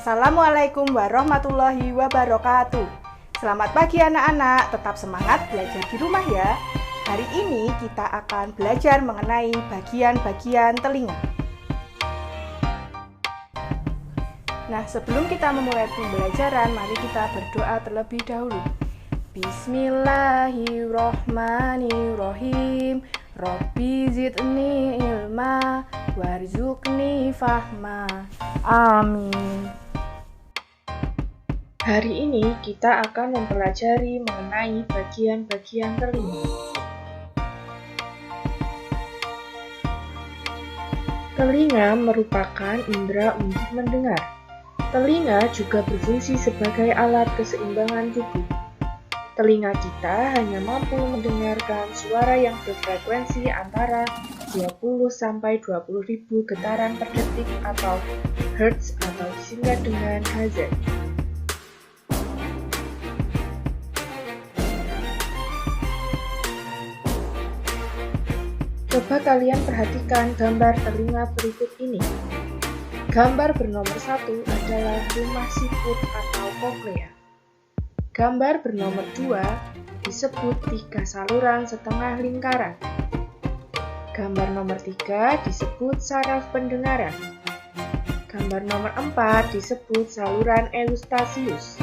Assalamualaikum warahmatullahi wabarakatuh. Selamat pagi anak-anak, tetap semangat belajar di rumah ya. Hari ini kita akan belajar mengenai bagian-bagian telinga. Nah, sebelum kita memulai pembelajaran, mari kita berdoa terlebih dahulu. Bismillahirrohmanirrohim. Rabbi zidni ilma warzuqni fahma. Amin. Hari ini kita akan mempelajari mengenai bagian-bagian telinga. Telinga merupakan indera untuk mendengar. Telinga juga berfungsi sebagai alat keseimbangan tubuh. Telinga kita hanya mampu mendengarkan suara yang berfrekuensi antara 20-20.000 getaran per detik atau hertz atau disingkat dengan Hz. Coba kalian perhatikan gambar telinga berikut ini. Gambar bernomor 1 adalah rumah siput atau koklea. Gambar bernomor 2 disebut 3 saluran setengah lingkaran. Gambar nomor 3 disebut saraf pendengaran. Gambar nomor 4 disebut saluran eustasius.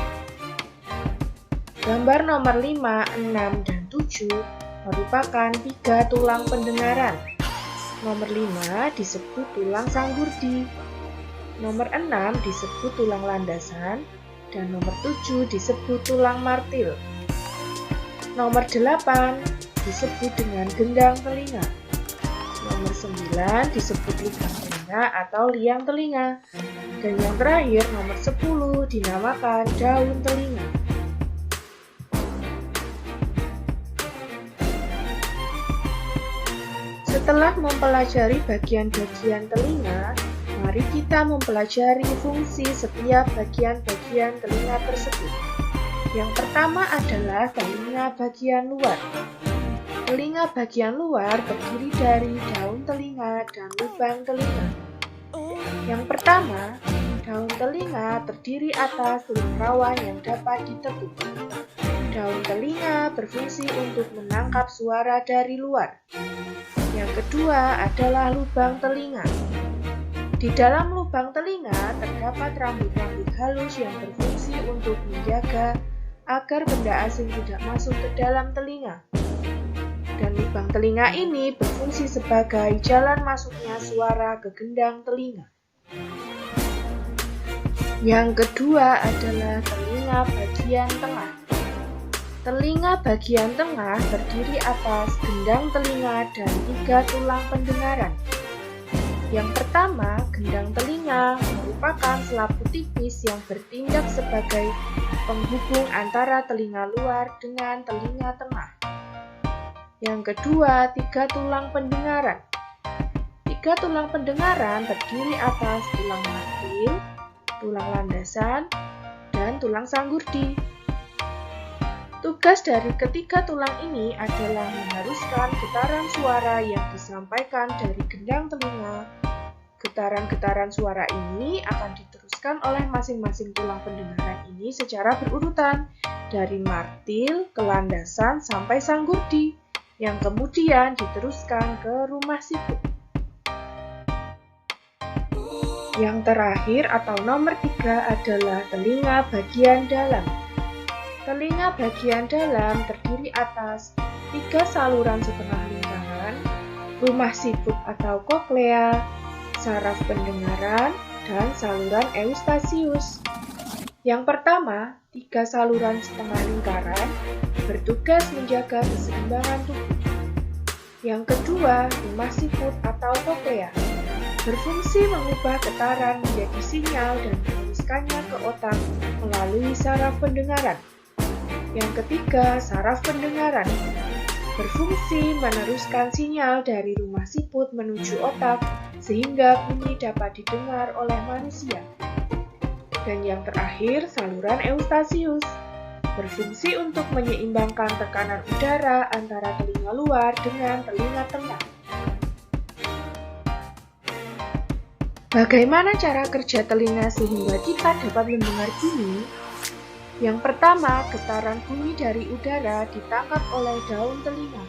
Gambar nomor 5, 6, dan 7 merupakan 3 tulang pendengaran. Nomor 5 disebut tulang sanggurdi. Nomor 6 disebut tulang landasan. Dan nomor 7 disebut tulang martil. Nomor 8 disebut dengan gendang telinga. Nomor 9 disebut lubang telinga atau liang telinga. Dan yang terakhir nomor 10 dinamakan daun telinga. Setelah mempelajari bagian-bagian telinga, mari kita mempelajari fungsi setiap bagian-bagian telinga tersebut. Yang pertama adalah telinga bagian luar. Telinga bagian luar terdiri dari daun telinga dan lubang telinga. Yang pertama, daun telinga terdiri atas teluk rawan yang dapat ditekuk. Daun telinga berfungsi untuk menangkap suara dari luar. Yang kedua adalah lubang telinga. Di dalam lubang telinga terdapat rambut-rambut halus yang berfungsi untuk menjaga agar benda asing tidak masuk ke dalam telinga. Dan lubang telinga ini berfungsi sebagai jalan masuknya suara ke gendang telinga. Yang kedua adalah telinga bagian tengah. Telinga bagian tengah terdiri atas gendang telinga dan 3 tulang pendengaran. Yang pertama, gendang telinga merupakan selapu tipis yang bertindak sebagai penghubung antara telinga luar dengan telinga tengah. Yang kedua, 3 tulang pendengaran. 3 tulang pendengaran terdiri atas tulang martil, tulang landasan, dan tulang sanggurdi. Tugas dari ketiga tulang ini adalah mengharuskan getaran suara yang disampaikan dari gendang telinga. Getaran-getaran suara ini akan diteruskan oleh masing-masing tulang pendengaran ini secara berurutan, dari martil ke landasan sampai sanggurdi, yang kemudian diteruskan ke rumah siput. Yang terakhir atau nomor 3 adalah telinga bagian dalam. Telinga bagian dalam terdiri atas 3 saluran setengah lingkaran, rumah siput atau koklea, saraf pendengaran, dan saluran eustasius. Yang pertama, 3 saluran setengah lingkaran bertugas menjaga keseimbangan tubuh. Yang kedua, rumah siput atau koklea berfungsi mengubah getaran menjadi sinyal dan meneruskannya ke otak melalui saraf pendengaran. Yang ketiga, saraf pendengaran berfungsi meneruskan sinyal dari rumah siput menuju otak sehingga bunyi dapat didengar oleh manusia. Dan yang terakhir, saluran eustasius berfungsi untuk menyeimbangkan tekanan udara antara telinga luar dengan telinga tengah. Bagaimana cara kerja telinga sehingga kita dapat mendengar bunyi? Yang pertama, getaran bunyi dari udara ditangkap oleh daun telinga.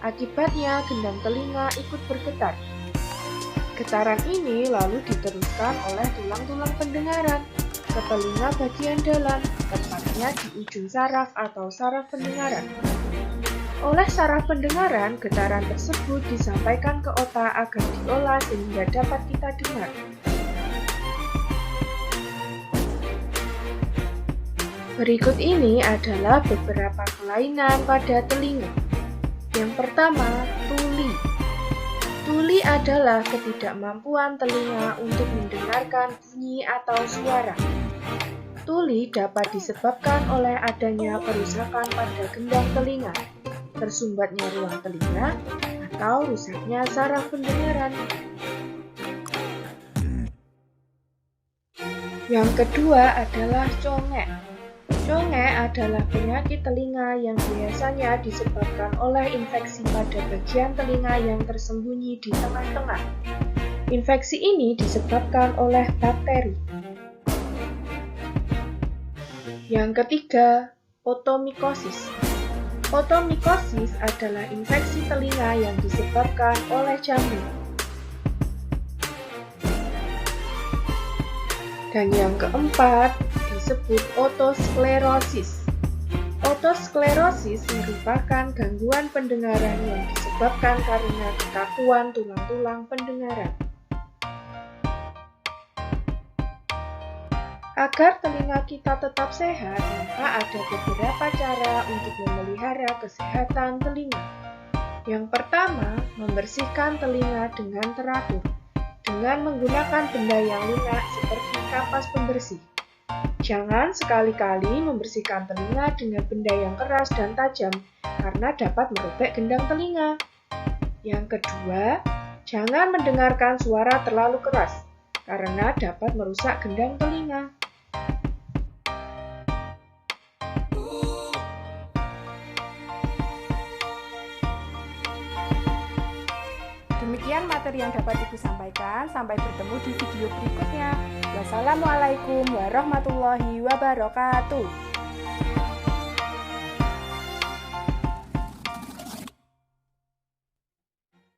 Akibatnya, gendang telinga ikut bergetar. Getaran ini lalu diteruskan oleh tulang-tulang pendengaran ke telinga bagian dalam, tepatnya di ujung saraf atau saraf pendengaran. Oleh saraf pendengaran, getaran tersebut disampaikan ke otak agar diolah sehingga dapat kita dengar. Berikut ini adalah beberapa kelainan pada telinga. Yang pertama, tuli. Tuli adalah ketidakmampuan telinga untuk mendengarkan bunyi atau suara. Tuli dapat disebabkan oleh adanya kerusakan pada gendang telinga, tersumbatnya ruang telinga, atau rusaknya saraf pendengaran. Yang kedua adalah congek. Congek adalah penyakit telinga yang biasanya disebabkan oleh infeksi pada bagian telinga yang tersembunyi di tengah-tengah. Infeksi ini disebabkan oleh bakteri. Yang ketiga, otomikosis. Otomikosis adalah infeksi telinga yang disebabkan oleh jamur. Dan yang keempat disebut otosklerosis. Otosklerosis merupakan gangguan pendengaran yang disebabkan karena kekakuan tulang-tulang pendengaran. Agar telinga kita tetap sehat, maka ada beberapa cara untuk memelihara kesehatan telinga. Yang pertama, membersihkan telinga dengan teratur, dengan menggunakan benda yang lunak seperti kapas pembersih. Jangan sekali-kali membersihkan telinga dengan benda yang keras dan tajam, karena dapat merobek gendang telinga. Yang kedua, jangan mendengarkan suara terlalu keras, karena dapat merusak gendang telinga. Demikian materi yang dapat Ibu sampaikan. Sampai bertemu di video berikutnya. Wassalamualaikum warahmatullahi wabarakatuh.